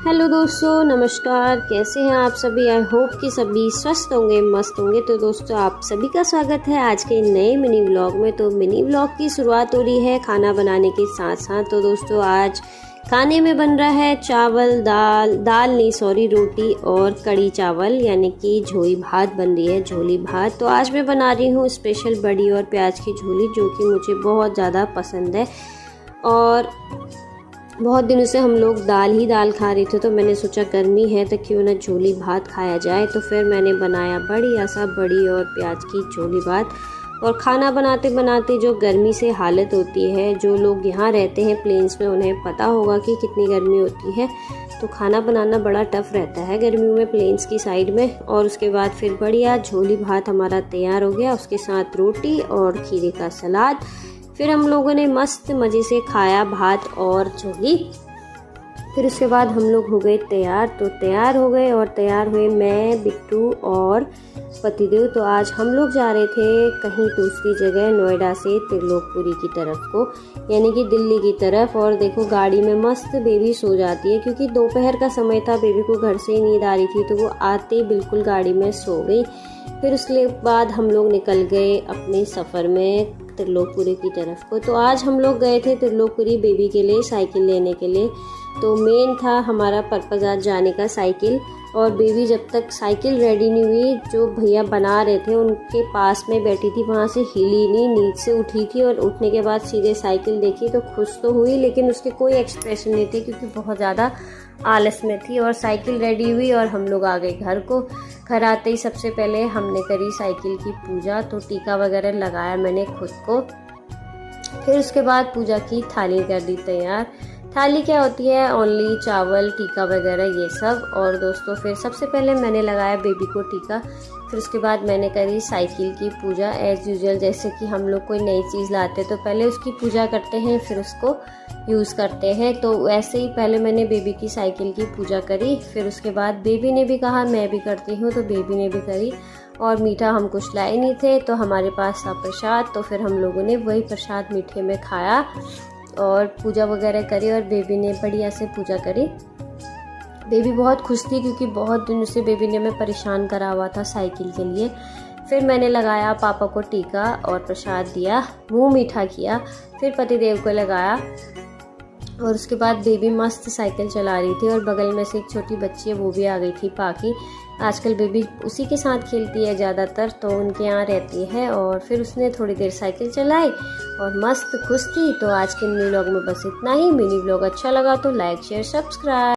Hello दोस्तों, नमस्कार। कैसे हैं आप सभी? आई होप कि सभी स्वस्थ होंगे, मस्त होंगे। तो दोस्तों, आप सभी का स्वागत है आज के नए मिनी व्लॉग में। तो मिनी व्लॉग की शुरुआत हो रही है खाना बनाने के साथ साथ। तो दोस्तों, आज खाने में बन रहा है चावल, रोटी और कड़ी चावल, यानी कि झोली भात बन रही है, झोली भात। तो आज मैं बना रही हूँ स्पेशल बड़ी और प्याज की झोली, जो कि मुझे बहुत ज़्यादा पसंद है। और बहुत दिनों से हम लोग दाल खा रहे थे, तो मैंने सोचा गर्मी है तो क्यों ना झोली भात खाया जाए। तो फिर मैंने बनाया बढ़िया सा बड़ी और प्याज की झोली भात। और खाना बनाते बनाते जो गर्मी से हालत होती है, जो लोग यहाँ रहते हैं प्लेन्स में, उन्हें पता होगा कि कितनी गर्मी होती है। तो खाना बनाना बड़ा टफ रहता है गर्मियों में प्लेन्स की साइड में। और उसके बाद फिर बढ़िया झोली भात हमारा तैयार हो गया, उसके साथ रोटी और खीरे का सलाद। फिर हम लोगों ने मस्त मज़े से खाया भात और झोली। फिर उसके बाद हम लोग हो गए तैयार। तो तैयार हो गए और तैयार हुए मैं, बिट्टू और पतिदेव। तो आज हम लोग जा रहे थे कहीं दूसरी जगह, नोएडा से त्रिलोकपुरी की तरफ को, यानी कि दिल्ली की तरफ। और देखो, गाड़ी में मस्त बेबी सो जाती है, क्योंकि दोपहर का समय था, बेबी को घर से ही नींद आ रही थी, तो वो आते ही बिल्कुल गाड़ी में सो गई। फिर उसके बाद हम लोग निकल गए अपने सफ़र में त्रिलोकपुरी की तरफ को। तो आज हम लोग गए थे त्रिलोकपुरी बेबी के लिए साइकिल लेने के लिए। तो मेन था हमारा पर्पज़ आज जाने का साइकिल। और बेबी जब तक साइकिल रेडी नहीं हुई, जो भैया बना रहे थे उनके पास में बैठी थी, वहाँ से हिली नहीं, नींद से उठी थी। और उठने के बाद सीधे साइकिल देखी तो खुश तो हुई, लेकिन उसके कोई एक्सप्रेशन नहीं थे, क्योंकि बहुत ज़्यादा आलस में थी। और साइकिल रेडी हुई और हम लोग आ गए घर को। घर आते ही सबसे पहले हमने करी साइकिल की पूजा। तो टीका वगैरह लगाया मैंने खुद को। फिर उसके बाद पूजा की थाली कर दी तैयार। थाली क्या होती है, ओनली चावल, टीका वगैरह ये सब। और दोस्तों, फिर सबसे पहले मैंने लगाया बेबी को टीका। फिर उसके बाद मैंने करी साइकिल की पूजा एज़ यूजुअल। जैसे कि हम लोग कोई नई चीज़ लाते तो पहले उसकी पूजा करते हैं, फिर उसको यूज़ करते हैं। तो वैसे ही पहले मैंने बेबी की साइकिल की पूजा करी। फिर उसके बाद बेबी ने भी कहा मैं भी करती हूँ, तो बेबी ने भी करी। और मीठा हम कुछ लाए नहीं थे, तो हमारे पास था प्रसाद। तो फिर हम लोगों ने वही प्रसाद मीठे में खाया और पूजा वगैरह करी। और बेबी ने बढ़िया से पूजा करी। बेबी बहुत खुश थी, क्योंकि बहुत दिनों से बेबी ने हमें परेशान करा हुआ था साइकिल के लिए। फिर मैंने लगाया पापा को टीका और प्रसाद दिया, मुंह मीठा किया। फिर पतिदेव को लगाया। और उसके बाद बेबी मस्त साइकिल चला रही थी। और बगल में से एक छोटी बच्ची है, वो भी आ गई थी पाकी। आजकल बेबी उसी के साथ खेलती है ज़्यादातर, तो उनके यहाँ रहती है। और फिर उसने थोड़ी देर साइकिल चलाई और मस्त खुश थी। तो आज के मिनी व्लॉग में बस इतना ही। मिनी व्लॉग अच्छा लगा तो लाइक, शेयर, सब्सक्राइब।